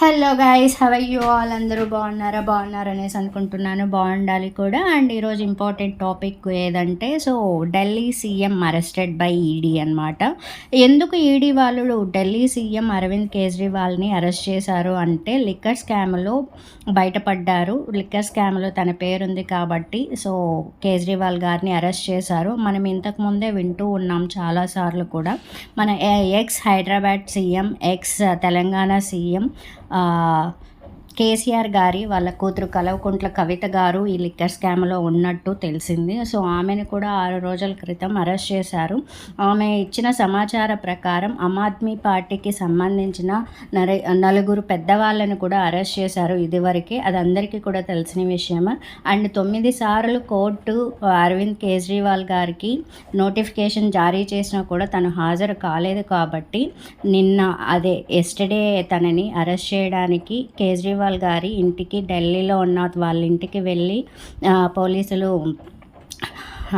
Hello guys, have you all? అందరూ బాగున్నారనేసి అనుకుంటున్నాను. బాగుండాలి కూడా. అండ్ ఈరోజు ఇంపార్టెంట్ టాపిక్ ఏదంటే, Delhi CM arrested by ED అనమాట. ఎందుకు ఈడీ వాళ్ళు ఢిల్లీ సీఎం అరవింద్ కేజ్రీవాల్ని అరెస్ట్ చేశారు అంటే, లిక్కర్ స్కామ్లో బయటపడ్డారు. లిక్కర్ స్కామ్లో తన పేరుంది కాబట్టి కేజ్రీవాల్ గారిని అరెస్ట్ చేశారు. మనం ఇంతకుముందే వింటూ ఉన్నాం చాలాసార్లు కూడా. మన X Hyderabad CM, X Telangana CM KCR గారి వాళ్ళ కూతురు కల్వకుంట్ల కవిత గారు ఈ లిక్కర్ స్కామ్లో ఉన్నట్టు తెలిసింది. ఆమెను కూడా 6 రోజుల క్రితం అరెస్ట్ చేశారు. ఆమె ఇచ్చిన సమాచార ప్రకారం ఆమ్ ఆద్మీ పార్టీకి సంబంధించిన 9 పెద్దవాళ్ళను కూడా అరెస్ట్ చేశారు ఇదివరకే. అది అందరికీ కూడా తెలిసిన విషయమే. అండ్ 9 సార్లు కోర్టు అరవింద్ కేజ్రీవాల్ గారికి నోటిఫికేషన్ జారీ చేసినా కూడా తను హాజరు కాలేదు కాబట్టి నిన్న ఎస్టర్డే తనని అరెస్ట్ చేయడానికి కేజ్రీవాల్ గారి ఇంటికి, ఢిల్లీలో ఉన్న వాళ్ళ ఇంటికి వెళ్ళి పోలీసులు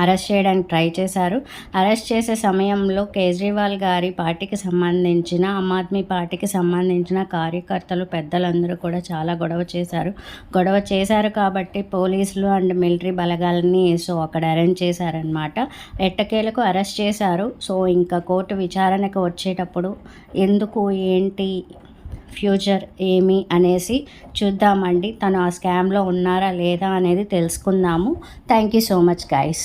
అరెస్ట్ చేయడానికి ట్రై చేశారు. అరెస్ట్ చేసే సమయంలో కేజ్రీవాల్ గారి పార్టీకి సంబంధించిన, ఆమ్ ఆద్మీ పార్టీకి సంబంధించిన కార్యకర్తలు, పెద్దలందరూ కూడా చాలా గొడవ చేశారు కాబట్టి పోలీసులు అండ్ మిలిటరీ బలగాలని అక్కడ అరేంజ్ చేశారనమాట. ఎట్టకేలకు అరెస్ట్ చేశారు. ఇంకా కోర్టు విచారణకు వచ్చేటప్పుడు ఎందుకు, ఏంటి, ఫ్యూచర్ ఏమి అనేసి చూద్దామండి. తను ఆ స్కామ్లో ఉన్నారా లేదా అనేది తెలుసుకుందాము. Thank you so much guys.